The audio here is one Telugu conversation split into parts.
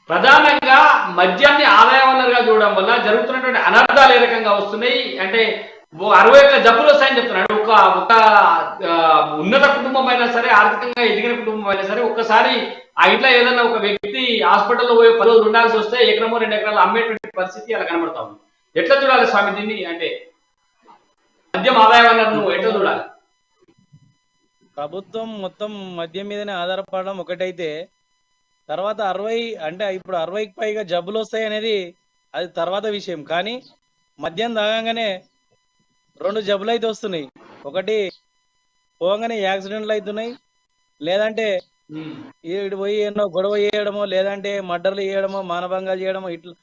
ప్రధానంగా మద్యాన్ని ఆదాయ వనరుగా చూడడం వల్ల జరుగుతున్నటువంటి అనర్థాలు ఏ రకంగా వస్తున్నాయి అంటే 61 జబ్బులు వస్తాయని చెప్తున్నాడు. ఒక ఒక ఉన్నత కుటుంబం అయినా సరే, ఆర్థికంగా ఎదిగిన కుటుంబం అయినా సరే, ఒక్కసారి ఆ ఇంట్లో ఏదైనా ఒక వ్యక్తి హాస్పిటల్లో పోయి 10 రోజులు ఉండాల్సి వస్తే ఎకరమో 2 ఎకరాలు అమ్మేటువంటి పరిస్థితి అలా కనబడతా ఉంది. ఎట్లా చూడాలి స్వామి దీన్ని? అంటే మద్యం ఆదాయ వనరును ఎట్లా చూడాలి? ప్రభుత్వం మొత్తం మద్యం మీదనే ఆధారపడడం ఒకటైతే, తర్వాత 60 అంటే ఇప్పుడు 60కి పైగా జబ్బులు వస్తాయి అనేది అది తర్వాత విషయం. కానీ మద్యం తాగంగానే 2 జబ్బులు అయితే వస్తున్నాయి. ఒకటి పోగానే యాక్సిడెంట్లు అవుతున్నాయి, లేదంటే ఈడు పోయి ఎన్నో గొడవ చేయడమో, లేదంటే మర్డర్లు చేయడమో, మానభంగాలు చేయడమో, ఇట్లా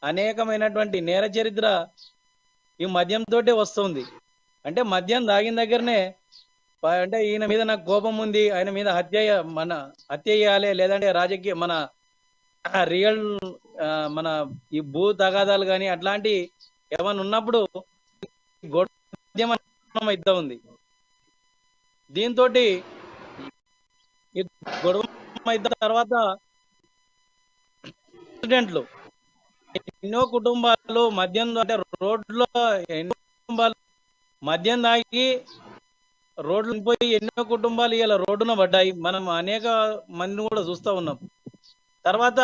అనేకమైనటువంటి నేర చరిత్ర ఈ మద్యంతో వస్తుంది. అంటే మద్యం తాగిన దగ్గరనే అంటే ఈయన మీద నాకు కోపం ఉంది, ఆయన మీద హత్య చేయాలి, లేదంటే రాజకీయ మన రియల్ మన ఈ భూ తగాదాలు కానీ అట్లాంటి ఏమైనా ఉన్నప్పుడు గొడవ ఇద్దా ఉంది. దీంతో గొడవ అయిన తర్వాత యాక్సిడెంట్లు ఎన్నో కుటుంబాలు మద్యం అంటే రోడ్లో ఎన్నో కుటుంబాలు మద్యం తాగి రోడ్లు పోయి ఎన్నో కుటుంబాలు ఇలా రోడ్డున పడ్డాయి. మనం అనేక మందిని కూడా చూస్తూ ఉన్నాం. తర్వాత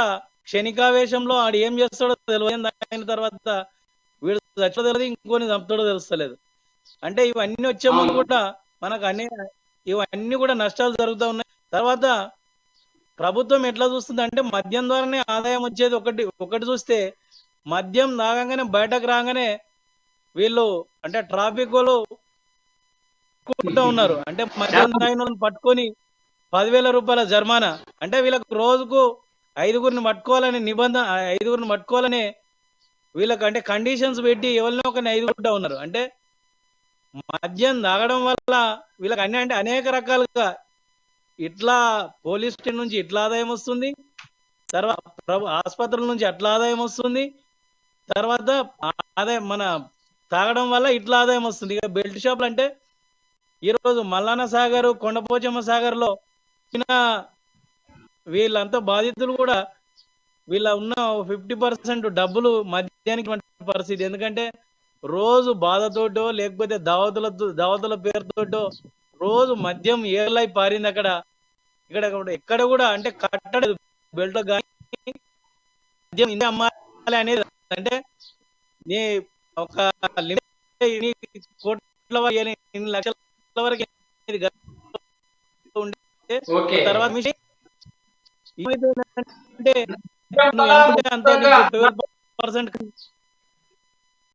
క్షణికావేశంలో ఆడు ఏం చేస్తాడో తెలియదు, అయిన తర్వాత వీడు చచ్చో తెలియదు, ఇంకొని చంపుతాడో తెలుస్తలేదు. అంటే ఇవన్నీ వచ్చే ముందు కూడా మనకు ఇవన్నీ కూడా నష్టాలు జరుగుతూ ఉన్నాయి. తర్వాత ప్రభుత్వం ఎట్లా చూస్తుంది అంటే మద్యం ద్వారానే ఆదాయం వచ్చేది ఒకటి చూస్తే, మద్యం తాగంగానే బయటకు రాగానే వీళ్ళు అంటే ట్రాఫిక్ వాళ్ళు ఉన్నారు. అంటే మద్యం తాగిన పట్టుకొని 10,000 రూపాయల జరిమానా. అంటే వీళ్ళకు రోజుకు 5గురిని పట్టుకోవాలని నిబంధన, 5గురిని పట్టుకోవాలని వీళ్ళకి అంటే కండిషన్స్ పెట్టి ఎవరినో ఒక 5 ఉన్నారు. అంటే మద్యం తాగడం వల్ల వీళ్ళకి అంటే అనేక రకాలుగా ఇట్లా పోలీస్ స్టేషన్ నుంచి ఇట్లా ఆదాయం వస్తుంది, తర్వాత ఆసుపత్రుల నుంచి అట్లా ఆదాయం వస్తుంది, తర్వాత ఆదాయం మన తాగడం వల్ల ఇట్లా ఆదాయం వస్తుంది. ఇక బెల్ట్ షాపులు అంటే ఈరోజు మల్లాన సాగర్, కొండపోచమ్మ సాగర్ లో వీళ్ళంతా బాధితులు కూడా వీళ్ళ ఉన్న 50% డబ్బులు మద్యానికి పరిస్థితి. ఎందుకంటే రోజు బాధతోటో లేకపోతే దావతుల పేరుతోటో రోజు మద్యం ఏర్లై పారింది. ఎక్కడ కూడా అంటే కట్టలేదు బెల్ట్ కానీ మద్యం ఇంత అమ్మాలి అనేది. అంటే నీ ఒక కోట్ల లక్షల వరకు తర్వాత ఏమైతే అంటే 12%